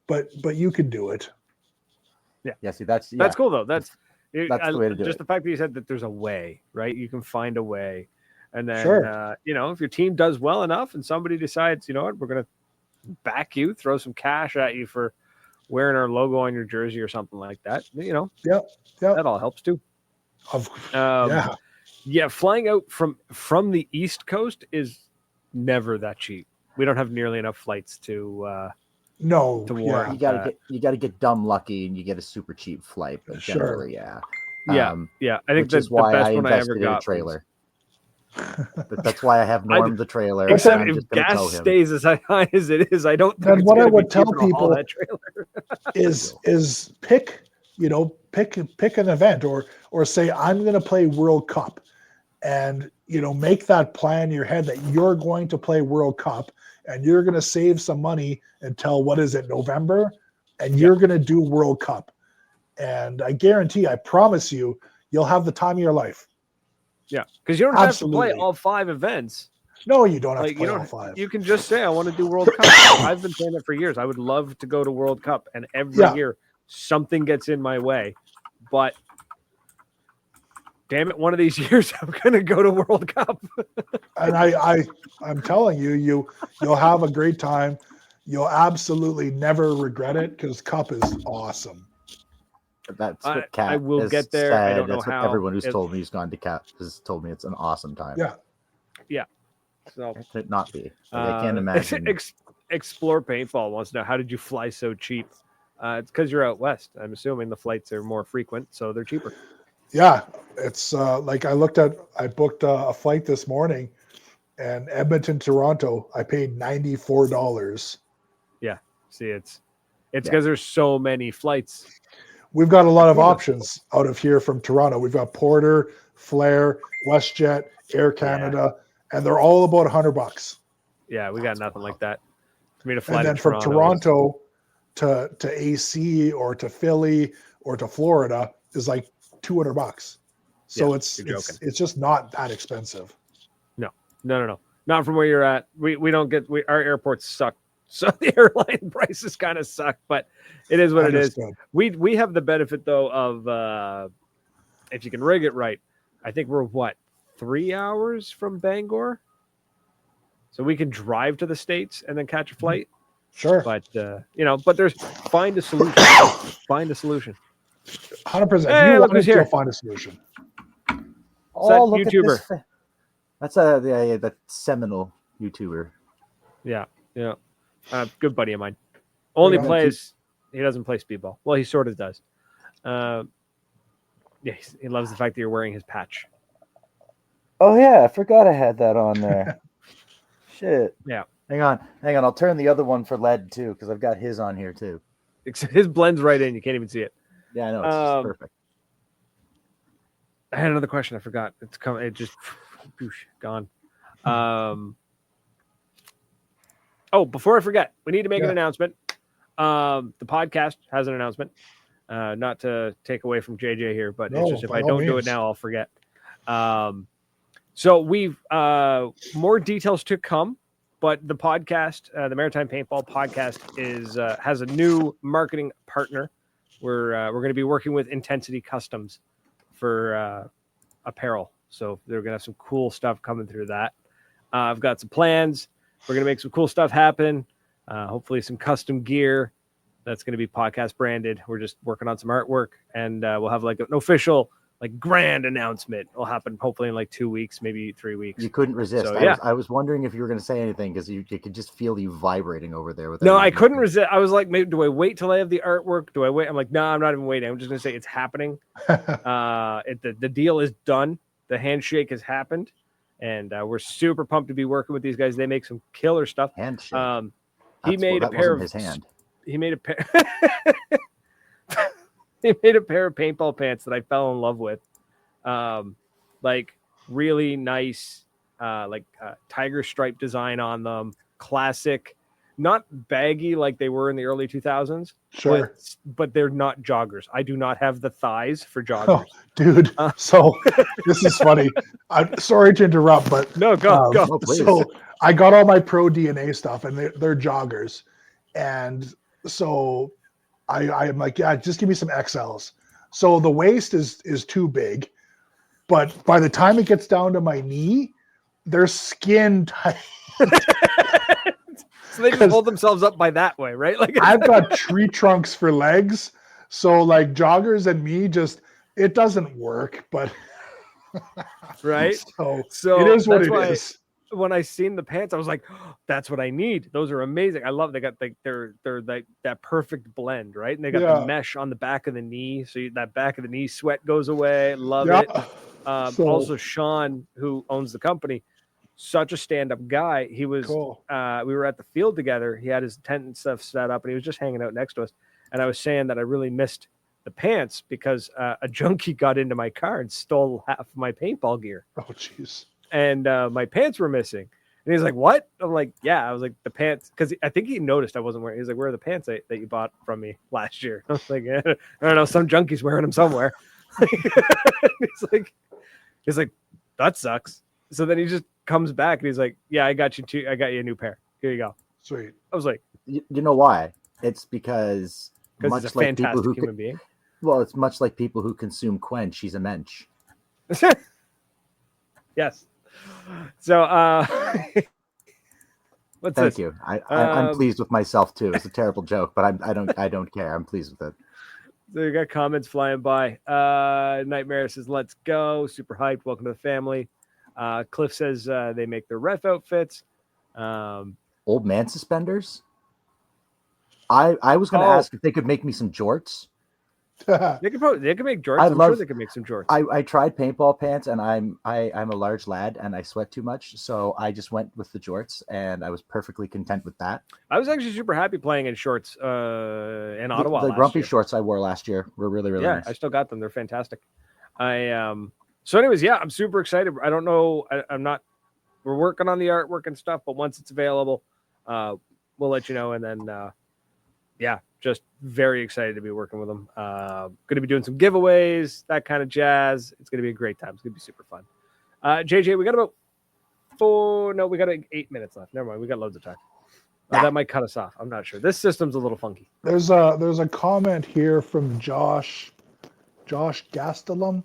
but you can do it. Yeah. See, that's cool though. That's the way to do just it. The fact that you said that there's a way, right? You can find a way, and then sure. If your team does well enough, and somebody decides, you know what, we're gonna back you, throw some cash at you for wearing our logo on your jersey or something like that. That all helps too. Flying out from the East Coast is never that cheap. We don't have nearly enough flights to warrant. You gotta get dumb lucky and you get a super cheap flight. But generally, I think that's why the best I one I ever invested in got. a trailer. That's why I have Norm the trailer. Except if gas stays as high as it is, I don't think. And what I would tell people is pick an event or say, I'm going to play World Cup, and make that plan in your head that you're going to play World Cup and you're going to save some money until November, and you're going to do World Cup, and I promise you'll have the time of your life. Yeah, because you don't have to play all 5 events. No, you don't have to play all 5. You can just say, I want to do World Cup. I've been saying it for years. I would love to go to World Cup, and every year something gets in my way. But damn it, one of these years I'm going to go to World Cup. And I'm telling you, you'll have a great time. You'll absolutely never regret it because Cup is awesome. That's what Cat I will get there. Said. I don't know That's how. What everyone who's told me he's gone to Cat has told me it's an awesome time. Yeah. So it could not be. I can't imagine. Explore Paintball wants to know, how did you fly so cheap? It's because you're out west. I'm assuming the flights are more frequent, so they're cheaper. Yeah, it's like I booked a flight this morning, and Edmonton, Toronto, I paid $94. Yeah, see, it's because there's so many flights. We've got a lot of options out of here from Toronto. We've got Porter, Flair, WestJet, Air Canada, and they're all about $100. Yeah, we got nothing like that. For me to fly and then from Toronto to AC or to Philly or to Florida is like $200. So it's just not that expensive. No, not from where you're at. We don't get our airports suck. So the airline prices kind of suck, but it is what it is. We have the benefit though of if you can rig it right. I think we're 3 hours from Bangor, so we can drive to the States and then catch a flight. Sure, but but find a solution. Find a solution. 100%. Hey, You look want who's it, you'll here. find a solution. Oh, that look YouTuber? at this. That's the seminal YouTuber. Yeah. Good buddy of mine. Only Right on. plays. He doesn't play speedball. Well, he sort of does. Yeah, he loves the fact that you're wearing his patch. Oh yeah, I forgot I had that on there. Shit. Yeah. Hang on. I'll turn the other one for lead too, because I've got his on here too. His blends right in. You can't even see it. Yeah, I know. It's just perfect. I had another question. I forgot. It's coming. It just gone. Before I forget, we need to make an announcement. The podcast has an announcement. Not to take away from JJ here, but it's just if I don't do it now, I'll forget. So we've more details to come, but the podcast, the Maritime Paintball podcast, has a new marketing partner. We're going to be working with Intensity Customs for apparel. So they're going to have some cool stuff coming through that. I've got some plans. We're going to make some cool stuff happen. Hopefully some custom gear that's going to be podcast branded. We're just working on some artwork, and we'll have like an official grand announcement. It'll happen hopefully in 2 weeks, maybe 3 weeks. You couldn't resist. So, I was wondering if you were going to say anything because you could just feel you vibrating over there. No, I couldn't resist. I was like, maybe, do I wait till I have the artwork? Do I wait? I'm like, no, I'm not even waiting. I'm just going to say it's happening. The deal is done. The handshake has happened. And we're super pumped to be working with these guys. They make some killer stuff. Handshake. He made a pair of his hand. He made a pair. He made a pair of paintball pants that I fell in love with. Really nice, tiger stripe design on them. Classic, not baggy like they were in the early 2000s. Sure. But they're not joggers. I do not have the thighs for joggers. Oh, dude. So this is funny. I'm sorry to interrupt, but no, go. So I got all my pro DNA stuff, and they're joggers, and so I'm like, yeah, just give me some XLs. So the waist is too big, but by the time it gets down to my knee, they're skin tight. So they just hold themselves up by that way, right? I've got tree trunks for legs, so joggers and me it doesn't work, but right. So it is what it is. When I seen the pants, I was like, oh, that's what I need. Those are amazing. I love they got they're like that perfect blend, right? And they got the mesh on the back of the knee, so that back of the knee sweat goes away. Love it. Also, Sean, who owns the company, such a stand-up guy. He was cool. We were at the field together. He had his tent and stuff set up, and he was just hanging out next to us. And I was saying that I really missed the pants because a junkie got into my car and stole half of my paintball gear. Oh, jeez. And my pants were missing. And he's like, what? I'm like, yeah. I was like, the pants, because I think he noticed I wasn't wearing. He's like, where are the pants that you bought from me last year? I was like, I don't know, some junkie's wearing them somewhere. he's like, that sucks. So then he just comes back and he's like, yeah, I got you a new pair. Here you go. Sweet. I was like, you know why? It's because much he's a like fantastic people who human being. Well, it's much like people who consume Quen. She's a mensch. Yes. So, Thank you. I'm pleased with myself too. It's a terrible joke, but I don't care. I'm pleased with it. So you got comments flying by. Nightmare says, "Let's go! Super hyped. Welcome to the family." Cliff says they make their ref outfits. Old man suspenders. I was going to ask if they could make me some jorts. They could make jorts. I'm sure they could make some jorts. I tried paintball pants, and I'm a large lad, and I sweat too much, so I just went with the jorts, and I was perfectly content with that. I was actually super happy playing in shorts in Ottawa. The grumpy shorts I wore last year were really nice. I still got them. They're fantastic. So anyways, yeah, I'm super excited. I don't know. I'm not. We're working on the artwork and stuff, but once it's available, we'll let you know. And then, just very excited to be working with them. Going to be doing some giveaways, that kind of jazz. It's going to be a great time. It's going to be super fun. JJ, we got about 8 minutes left. Never mind. We got loads of time. That might cut us off. I'm not sure. This system's a little funky. There's a comment here from Josh Gastelum.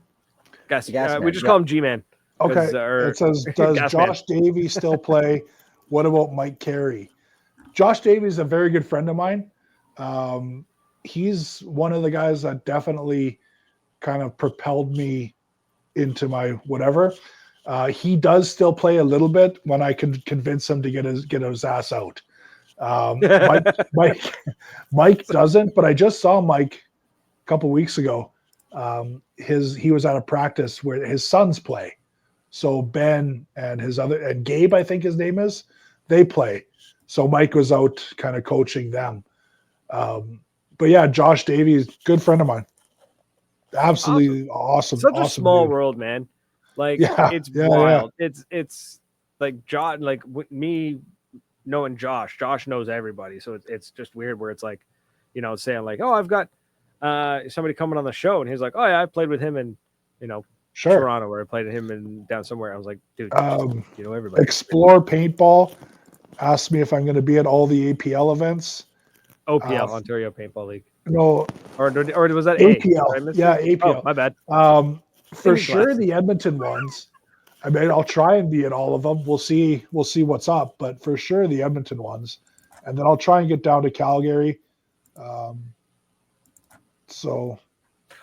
We just call him G-Man. Okay. It says, does Josh Davey still play? What about Mike Carey? Josh Davey is a very good friend of mine. he's one of the guys that definitely kind of propelled me into my whatever. He does still play a little bit when I can convince him to get his ass out. Mike doesn't, but I just saw Mike a couple weeks ago. He was at a practice where his sons play. So Ben and Gabe, I think his name is, they play. So Mike was out kind of coaching them. But yeah, Josh Davies, good friend of mine. Absolutely awesome. Such awesome a small dude. world, man. Like it's wild. Yeah. It's like Josh, like me knowing Josh knows everybody. So it's just weird where it's like, you know, saying like, oh, I've got somebody coming on the show, and he's like, oh yeah, I played with him in, you know, Toronto, where I played him in down somewhere. I was like, dude, you know everybody. Explore Paintball asked me if I'm going to be at all the APL events. OPL, Ontario Paintball League. No, or was that APL? Yeah, APL. Oh, my bad. For sure, the Edmonton ones. I mean, I'll try and be at all of them. We'll see what's up, but for sure the Edmonton ones, and then I'll try and get down to Calgary. So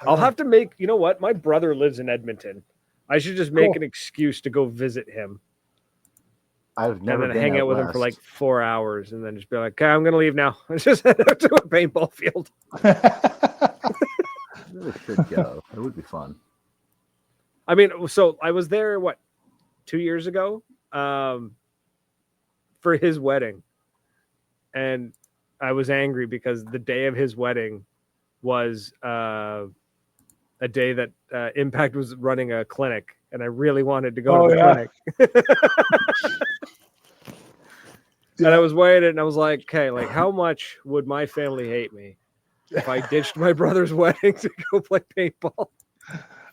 I'll have to make. You know what? My brother lives in Edmonton. I should just make an excuse to go visit him. I've never and then hang out with him for like 4 hours, and then just be like, "Okay, I'm gonna leave now." Just head out to a paintball field. Really should go. It would be fun. I mean, so I was there 2 years ago, for his wedding, and I was angry because the day of his wedding was a day that Impact was running a clinic, and I really wanted to go to the clinic. And I was waiting, and I was like, okay, like how much would my family hate me if I ditched my brother's wedding to go play paintball?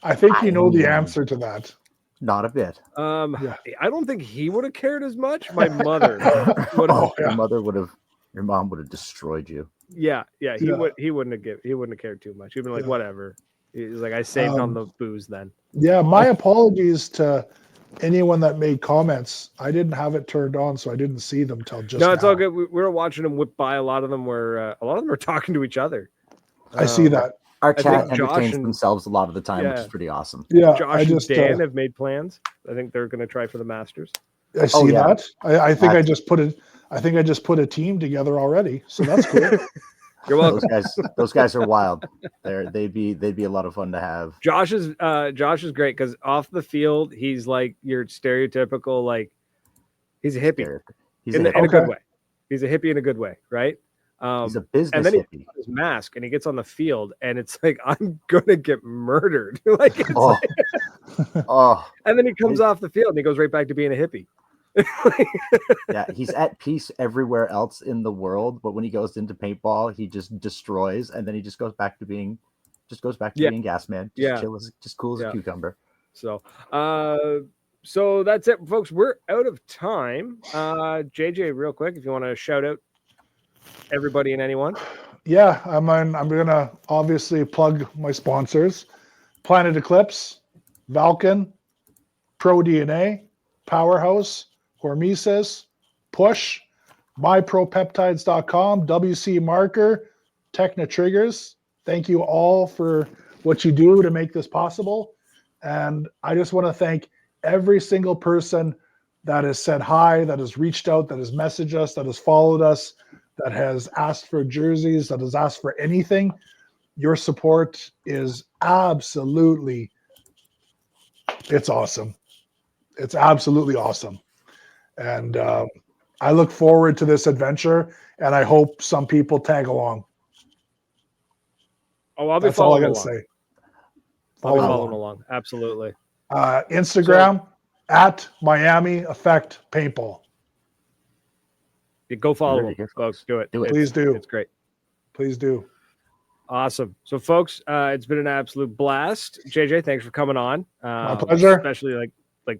I think you know the answer to that. Not a bit. I don't think he would have cared as much. My mother would have. Your mom would have destroyed you. Yeah. He wouldn't have cared too much. He'd been like, whatever. He's like, I saved on the booze then. Yeah, my apologies to anyone that made comments. I didn't have it turned on, so I didn't see them till just now. It's all good. We were watching them whip by. A lot of them were talking to each other. I see that. Our chat entertains themselves a lot of the time, which is pretty awesome. Yeah, Josh and Dan have made plans. I think they're going to try for the Masters. I see that. I think I just put it. I think I just put a team together already, so that's cool. You're welcome. Those guys are wild. They'd be a lot of fun to have. Josh is great because off the field he's like your stereotypical, like he's a hippie. In a good way. He's a hippie in a good way, right? He's a business and then hippie. He puts his mask and he gets on the field and it's like, I'm gonna get murdered. Like, and then he comes off the field and he goes right back to being a hippie. Yeah, he's at peace everywhere else in the world, but when he goes into paintball, he just destroys, and then he just goes back to being being gas man. Just cool as a cucumber. So that's it, folks. We're out of time. JJ, real quick, if you want to shout out everybody and anyone. Yeah, I'm gonna obviously plug my sponsors: Planet Eclipse, Valken, Pro DNA, Powerhouse, Hormesis, Push, MyProPeptides.com, WC Marker, Techna Triggers. Thank you all for what you do to make this possible. And I just want to thank every single person that has said hi, that has reached out, that has messaged us, that has followed us, that has asked for jerseys, that has asked for anything. Your support is absolutely, it's awesome. It's absolutely awesome. And I look forward to this adventure, and I hope some people tag along. Oh, I'll be following along. That's all I got to say. I'll be following along. Absolutely. Instagram at Miami Effect Paintball. Go follow them, folks. Do it. Please do. It's great. Please do. Awesome. So, folks, it's been an absolute blast. JJ, thanks for coming on. My pleasure. Especially like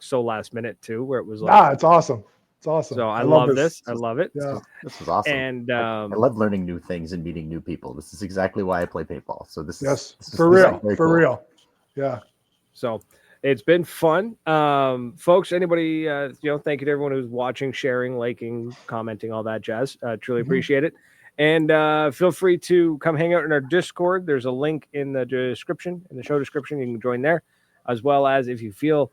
so last minute too, where it was like, it's awesome. It's awesome. So I love this. I love it. Yeah. This is awesome. And I love learning new things and meeting new people. This is exactly why I play paintball. So this is for real. Yeah. So it's been fun. Folks, anybody, thank you to everyone who's watching, sharing, liking, commenting, all that jazz. Truly appreciate it. And feel free to come hang out in our Discord. There's a link in the description, in the show description. You can join there, as well as if you feel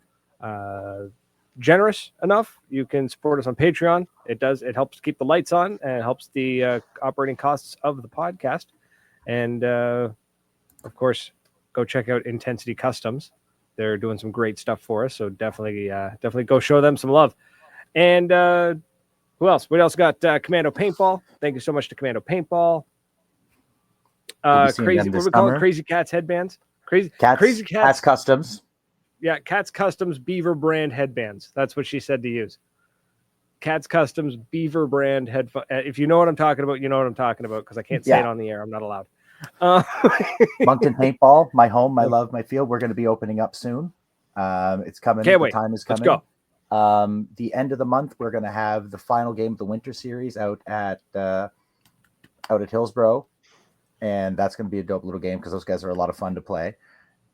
generous enough, you can support us on Patreon. It helps keep the lights on and it helps the operating costs of the podcast. And of course, go check out Intensity Customs. They're doing some great stuff for us, so definitely go show them some love. And who else? What else got? Commando Paintball. Thank you so much to Commando Paintball. Crazy, what we call it? Crazy Cats headbands. Crazy Cats Customs. Yeah, Cats Customs Beaver brand headbands. That's what she said to use. Cats Customs Beaver brand headphone. If you know what I'm talking about, you know what I'm talking about, because I can't say it on the air. I'm not allowed. Moncton Paintball, my home, my love, my field. We're going to be opening up soon. It's coming. Can't wait. The time is coming. Let's go. The end of the month, we're going to have the final game of the winter series out at Hillsborough, and that's going to be a dope little game because those guys are a lot of fun to play.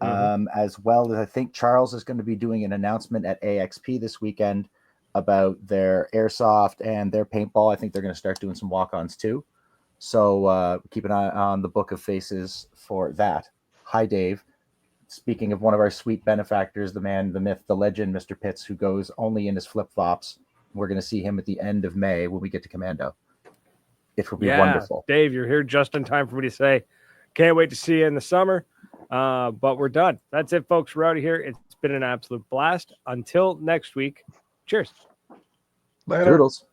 As well as I think Charles is going to be doing an announcement at AXP this weekend about their airsoft and their paintball. I think they're going to start doing some walk-ons too. So keep an eye on the book of faces for that. Hi, Dave. Speaking of one of our sweet benefactors, the man, the myth, the legend, Mr. Pitts, who goes only in his flip-flops. We're going to see him at the end of May when we get to Commando. It will be wonderful. Dave, you're here just in time for me to say, can't wait to see you in the summer. But we're done. That's it, folks. We're out of here. It's been an absolute blast. Until next week. Cheers. Later. Toodles.